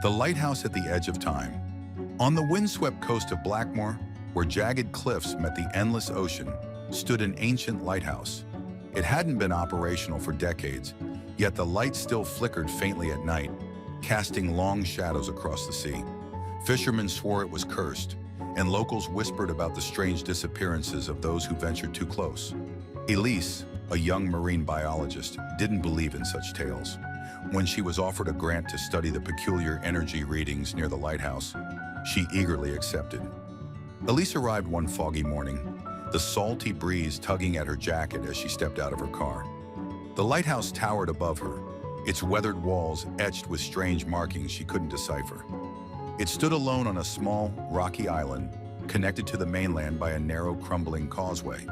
The lighthouse at the edge of time. On the windswept coast of Blackmore, where jagged cliffs met the endless ocean, stood an ancient lighthouse. It hadn't been operational for decades, yet the light still flickered faintly at night, casting long shadows across the sea. Fishermen swore it was cursed, and locals whispered about the strange disappearances of those who ventured too close. Elise, a young marine biologist, didn't believe in such tales. When she was offered a grant to study the peculiar energy readings near the lighthouse, she eagerly accepted. Elise arrived one foggy morning, the salty breeze tugging at her jacket as she stepped out of her car. The lighthouse towered above her, its weathered walls etched with strange markings she couldn't decipher. It stood alone on a small, rocky island, connected to the mainland by a narrow, crumbling causeway.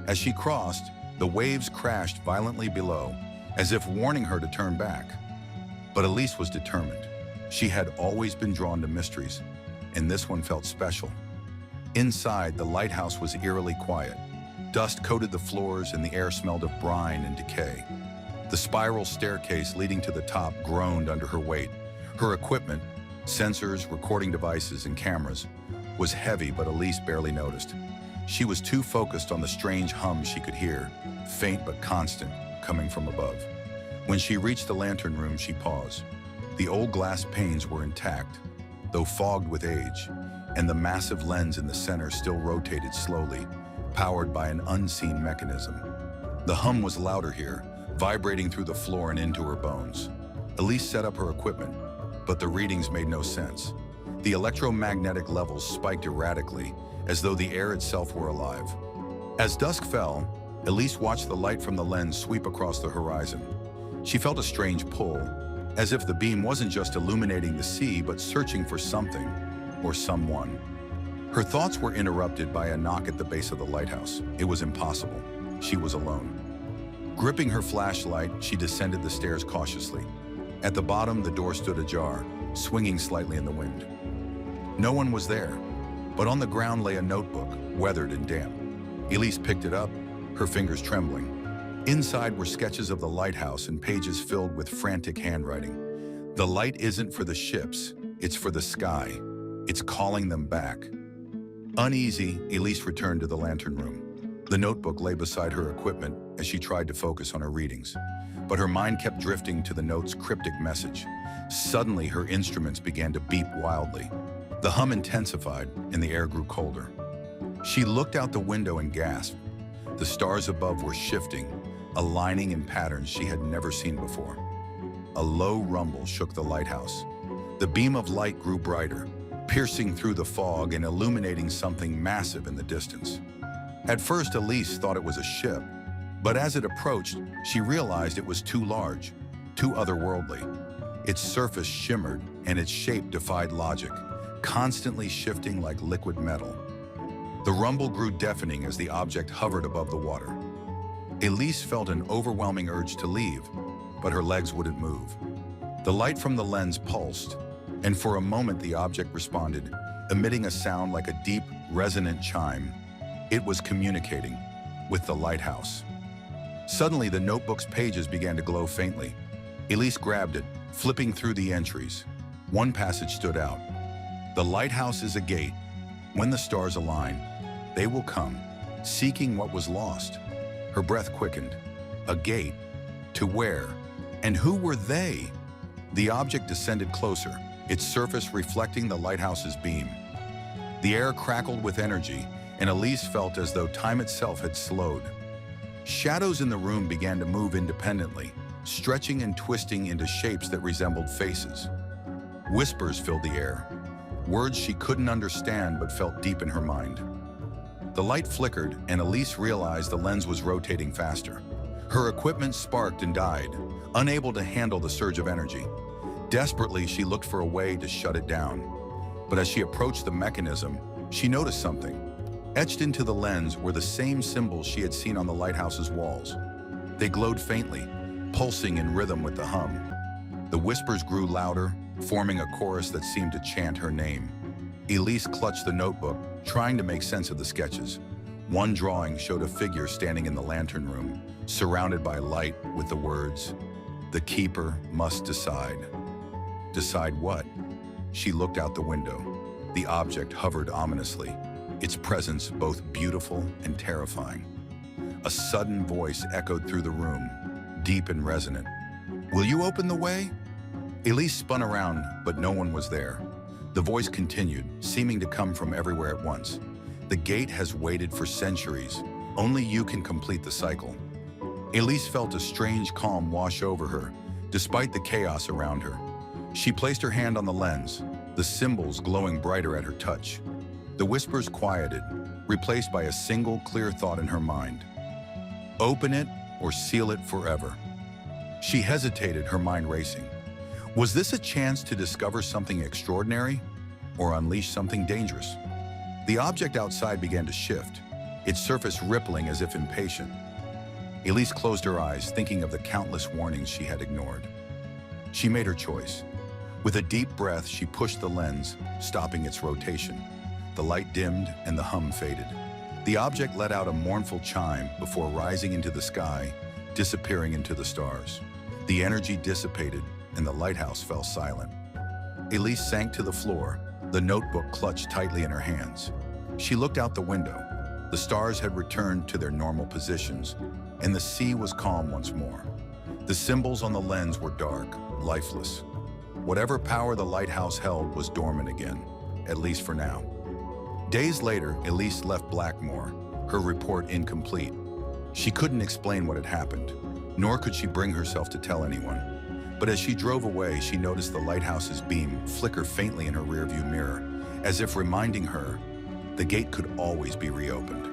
As she crossed, the waves crashed violently below, as if warning her to turn back. But Elise was determined. She had always been drawn to mysteries, and this one felt special. Inside, the lighthouse was eerily quiet. Dust coated the floors and the air smelled of brine and decay. The spiral staircase leading to the top groaned under her weight. Her equipment, sensors, recording devices, and cameras, was heavy, but Elise barely noticed. She was too focused on the strange hum she could hear, faint but constant, coming from above. When she reached the lantern room, she paused. The old glass panes were intact, though fogged with age, and the massive lens in the center still rotated slowly, powered by an unseen mechanism. The hum was louder here, vibrating through the floor and into her bones. Elise set up her equipment, but the readings made no sense. The electromagnetic levels spiked erratically, as though the air itself were alive. As dusk fell, Elise watched the light from the lens sweep across the horizon. She felt a strange pull, as if the beam wasn't just illuminating the sea, but searching for something or someone. Her thoughts were interrupted by a knock at the base of the lighthouse. It was impossible. She was alone. Gripping her flashlight, she descended the stairs cautiously. At the bottom, the door stood ajar, swinging slightly in the wind. No one was there, but on the ground lay a notebook, weathered and damp. Elise picked it up, her fingers trembling. Inside were sketches of the lighthouse and pages filled with frantic handwriting. The light isn't for the ships, it's for the sky. It's calling them back. Uneasy, Elise returned to the lantern room. The notebook lay beside her equipment as she tried to focus on her readings. But her mind kept drifting to the note's cryptic message. Suddenly, her instruments began to beep wildly. The hum intensified, and the air grew colder. She looked out the window and gasped. The stars above were shifting, aligning in patterns she had never seen before. A low rumble shook the lighthouse. The beam of light grew brighter, piercing through the fog and illuminating something massive in the distance. At first, Elise thought it was a ship, but as it approached, she realized it was too large, too otherworldly. Its surface shimmered, and its shape defied logic, constantly shifting like liquid metal. The rumble grew deafening as the object hovered above the water. Elise felt an overwhelming urge to leave, but her legs wouldn't move. The light from the lens pulsed, and for a moment the object responded, emitting a sound like a deep, resonant chime. It was communicating with the lighthouse. Suddenly, the notebook's pages began to glow faintly. Elise grabbed it, flipping through the entries. One passage stood out. "The lighthouse is a gate. When the stars align, they will come, seeking what was lost." Her breath quickened. A gate? To where? And who were they? The object descended closer, its surface reflecting the lighthouse's beam. The air crackled with energy, and Elise felt as though time itself had slowed. Shadows in the room began to move independently, stretching and twisting into shapes that resembled faces. Whispers filled the air, words she couldn't understand but felt deep in her mind. The light flickered, and Elise realized the lens was rotating faster. Her equipment sparked and died, unable to handle the surge of energy. Desperately, she looked for a way to shut it down. But as she approached the mechanism, she noticed something. Etched into the lens were the same symbols she had seen on the lighthouse's walls. They glowed faintly, pulsing in rhythm with the hum. The whispers grew louder, forming a chorus that seemed to chant her name. Elise clutched the notebook, trying to make sense of the sketches. One drawing showed a figure standing in the lantern room, surrounded by light with the words, "The keeper must decide." Decide what? She looked out the window. The object hovered ominously, its presence both beautiful and terrifying. A sudden voice echoed through the room, deep and resonant. "Will you open the way?" Elise spun around, but no one was there. The voice continued, seeming to come from everywhere at once. "The gate has waited for centuries. Only you can complete the cycle." Elise felt a strange calm wash over her, despite the chaos around her. She placed her hand on the lens, the symbols glowing brighter at her touch. The whispers quieted, replaced by a single clear thought in her mind. Open it or seal it forever. She hesitated, her mind racing. Was this a chance to discover something extraordinary or unleash something dangerous? The object outside began to shift, its surface rippling as if impatient. Elise closed her eyes, thinking of the countless warnings she had ignored. She made her choice. With a deep breath, she pushed the lens, stopping its rotation. The light dimmed and the hum faded. The object let out a mournful chime before rising into the sky, disappearing into the stars. The energy dissipated and the lighthouse fell silent. Elise sank to the floor, the notebook clutched tightly in her hands. She looked out the window. The stars had returned to their normal positions, and the sea was calm once more. The symbols on the lens were dark, lifeless. Whatever power the lighthouse held was dormant again, at least for now. Days later, Elise left Blackmore, her report incomplete. She couldn't explain what had happened, nor could she bring herself to tell anyone. But as she drove away, she noticed the lighthouse's beam flicker faintly in her rearview mirror, as if reminding her the gate could always be reopened.